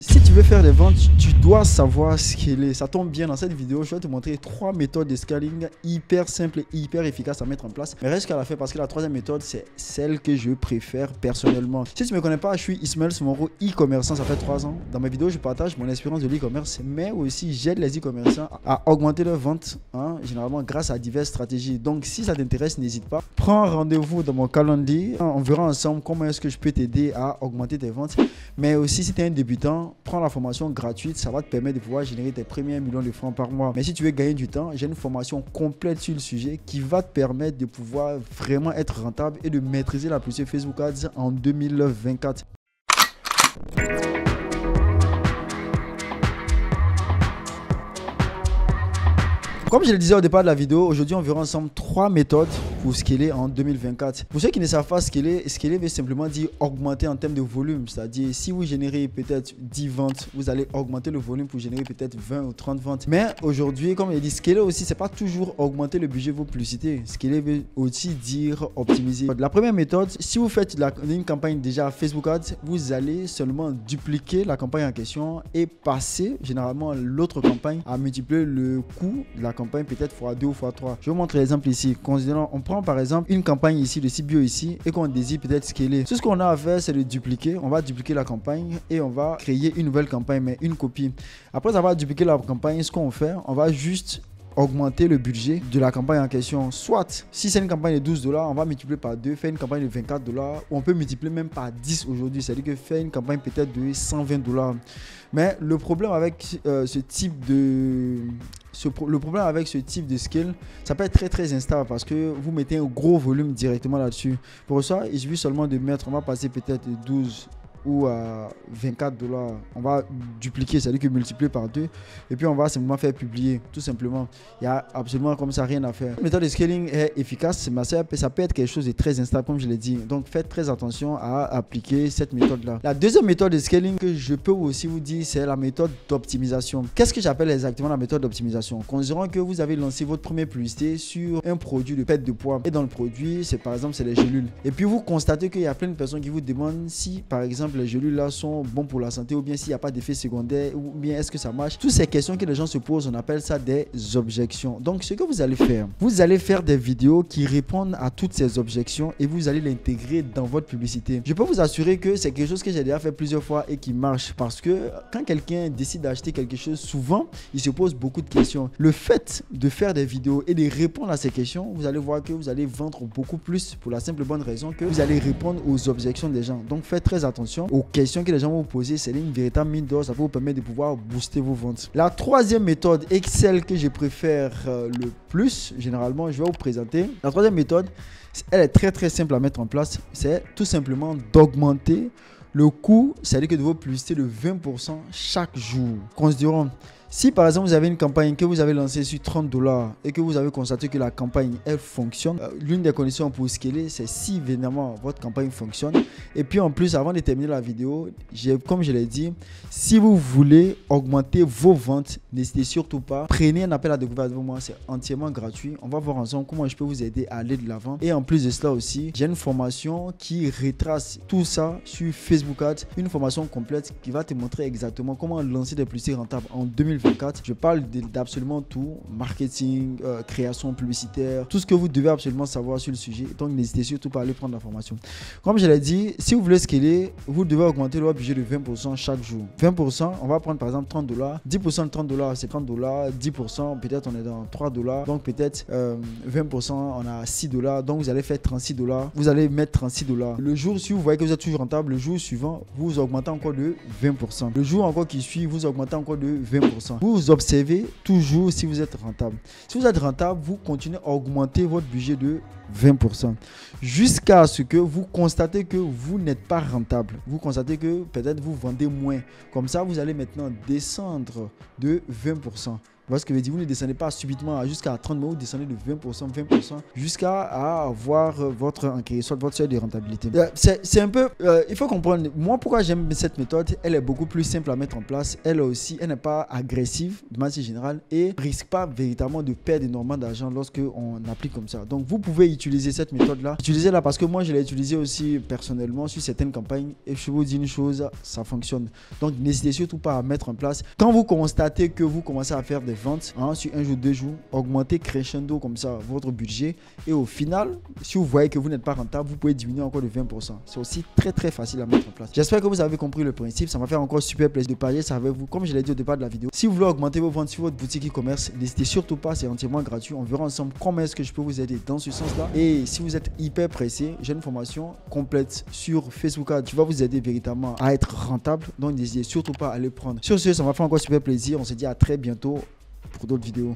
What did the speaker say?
Si tu veux faire des ventes, tu dois savoir scaler. Ça tombe bien, dans cette vidéo, je vais te montrer 3 méthodes de scaling hyper simples et hyper efficaces à mettre en place. Mais reste qu'à la fin parce que la troisième méthode, c'est celle que je préfère personnellement. Si tu ne me connais pas, je suis Ismaël Soumoro, e-commerçant, ça fait 3 ans. Dans mes vidéos, je partage mon expérience de l'e-commerce, mais aussi j'aide les e-commerçants à augmenter leurs ventes, généralement grâce à diverses stratégies. Donc si ça t'intéresse, n'hésite pas. Prends rendez-vous dans mon calendrier. On verra ensemble comment est-ce que je peux t'aider à augmenter tes ventes. Mais aussi, si tu es un débutant, prends la formation gratuite, ça va te permettre de pouvoir générer tes premiers millions de francs par mois. Mais si tu veux gagner du temps, j'ai une formation complète sur le sujet qui va te permettre de pouvoir vraiment être rentable et de maîtriser la publicité Facebook Ads en 2024. Comme je le disais au départ de la vidéo, aujourd'hui on verra ensemble 3 méthodes pour scaler en 2024. Pour ceux qui ne savent pas scaler veut simplement dire augmenter en termes de volume. C'est-à-dire si vous générez peut-être 10 ventes, vous allez augmenter le volume pour générer peut-être 20 ou 30 ventes. Mais aujourd'hui, comme je dit, scaler aussi, c'est pas toujours augmenter le budget de vos publicités. Scaler veut aussi dire optimiser. La première méthode, si vous faites une campagne déjà Facebook Ads, vous allez seulement dupliquer la campagne en question et passer généralement l'autre campagne à multiplier le coût de la campagne peut-être x2 ou x3. Je vous montre l'exemple ici. Considérons, on prend par exemple une campagne ici, de site bio ici, et qu'on désire peut-être scaler. Tout ce qu'on a à faire, c'est de dupliquer. On va dupliquer la campagne et on va créer une nouvelle campagne, mais une copie. Après avoir dupliqué la campagne, ce qu'on fait, on va juste augmenter le budget de la campagne en question. Soit, si c'est une campagne de $12, on va multiplier par 2, faire une campagne de $24, ou on peut multiplier même par 10 aujourd'hui. C'est-à-dire que faire une campagne peut-être de $120. Mais le problème avec ce type de scale, ça peut être très instable parce que vous mettez un gros volume directement là-dessus. Pour ça, il suffit seulement de mettre, on va passer peut-être 12 ou à $24, on va dupliquer, c'est-à-dire que multiplier par 2 et puis on va simplement faire publier, tout simplement. Il n'y a absolument comme ça rien à faire. La méthode de scaling est efficace, mais ça peut être quelque chose de très instable comme je l'ai dit. Donc faites très attention à appliquer cette méthode-là. La deuxième méthode de scaling que je peux aussi vous dire, c'est la méthode d'optimisation. Qu'est-ce que j'appelle exactement la méthode d'optimisation? Considérons que vous avez lancé votre première publicité sur un produit de perte de poids et dans le produit, c'est par exemple c'est les gélules. Et puis vous constatez qu'il y a plein de personnes qui vous demandent si par exemple les gélules là sont bons pour la santé ou bien s'il n'y a pas d'effet secondaire ou bien est-ce que ça marche. Toutes ces questions que les gens se posent, on appelle ça des objections. Donc ce que vous allez faire des vidéos qui répondent à toutes ces objections et vous allez l'intégrer dans votre publicité. Je peux vous assurer que c'est quelque chose que j'ai déjà fait plusieurs fois et qui marche parce que quand quelqu'un décide d'acheter quelque chose, souvent il se pose beaucoup de questions. Le fait de faire des vidéos et de répondre à ces questions, vous allez voir que vous allez vendre beaucoup plus pour la simple bonne raison que vous allez répondre aux objections des gens. Donc faites très attention aux questions que les gens vont vous poser. C'est une véritable mine d'or, ça va vous permettre de pouvoir booster vos ventes. La troisième méthode et celle que je préfère le plus, généralement je vais vous présenter. La troisième méthode, elle est très simple à mettre en place. C'est tout simplement d'augmenter le coût, c'est-à-dire que de vos publicités de 20% chaque jour. Considérons, si par exemple vous avez une campagne que vous avez lancée sur $30 et que vous avez constaté que la campagne elle fonctionne, l'une des conditions pour scaler, c'est si évidemment votre campagne fonctionne. Et puis en plus, avant de terminer la vidéo, comme je l'ai dit, si vous voulez augmenter vos ventes, n'hésitez surtout pas, prenez un appel à découverte avec moi, c'est entièrement gratuit. On va voir ensemble comment je peux vous aider à aller de l'avant. Et en plus de cela aussi, j'ai une formation qui retrace tout ça sur Facebook Ads, une formation complète qui va te montrer exactement comment lancer des publicités rentables en 2024. Je parle d'absolument tout, marketing, création publicitaire, tout ce que vous devez absolument savoir sur le sujet. Donc n'hésitez surtout pas à aller prendre la formation. Comme je l'ai dit, si vous voulez scaler, vous devez augmenter votre budget de 20% chaque jour. 20%, on va prendre par exemple $30. 10% de $30, c'est $30. 10%, peut-être on est dans $3. Donc peut-être 20%, on a $6. Donc vous allez faire $36. Vous allez mettre $36. Le jour, si vous voyez que vous êtes toujours rentable, le jour suivant, vous augmentez encore de 20%. Le jour encore qui suit, vous augmentez encore de 20%. Vous observez toujours si vous êtes rentable. Si vous êtes rentable, vous continuez à augmenter votre budget de 20% jusqu'à ce que vous constatez que vous n'êtes pas rentable. Vous constatez que peut-être vous vendez moins. Comme ça, vous allez maintenant descendre de 20%. voyez ce que je veux dire? Vous ne descendez pas subitement jusqu'à 30, mais vous descendez de 20%, 20% jusqu'à avoir votre soit votre seuil de rentabilité. C'est un peu, il faut comprendre, moi pourquoi j'aime cette méthode, elle est beaucoup plus simple à mettre en place, elle aussi, elle n'est pas agressive de manière générale et risque pas véritablement de perdre énormément d'argent lorsque on applique comme ça. Donc vous pouvez utiliser cette méthode là, utilisez-la parce que moi je l'ai utilisée aussi personnellement sur certaines campagnes et je vous dis une chose, ça fonctionne. Donc n'hésitez surtout pas à mettre en place. Quand vous constatez que vous commencez à faire des ventes sur un jour, 2 jours, augmentez crescendo comme ça votre budget et au final, si vous voyez que vous n'êtes pas rentable, vous pouvez diminuer encore de 20%. C'est aussi très facile à mettre en place. J'espère que vous avez compris le principe. Ça m'a fait encore super plaisir de parler ça avec vous. Comme je l'ai dit au départ de la vidéo, si vous voulez augmenter vos ventes sur votre boutique e-commerce, n'hésitez surtout pas, c'est entièrement gratuit. On verra ensemble comment est-ce que je peux vous aider dans ce sens-là. Et si vous êtes hyper pressé, j'ai une formation complète sur Facebook Ads qui va vous aider véritablement à être rentable. Donc n'hésitez surtout pas à le prendre. Sur ce, ça m'a fait encore super plaisir. On se dit à très bientôt pour d'autres vidéos.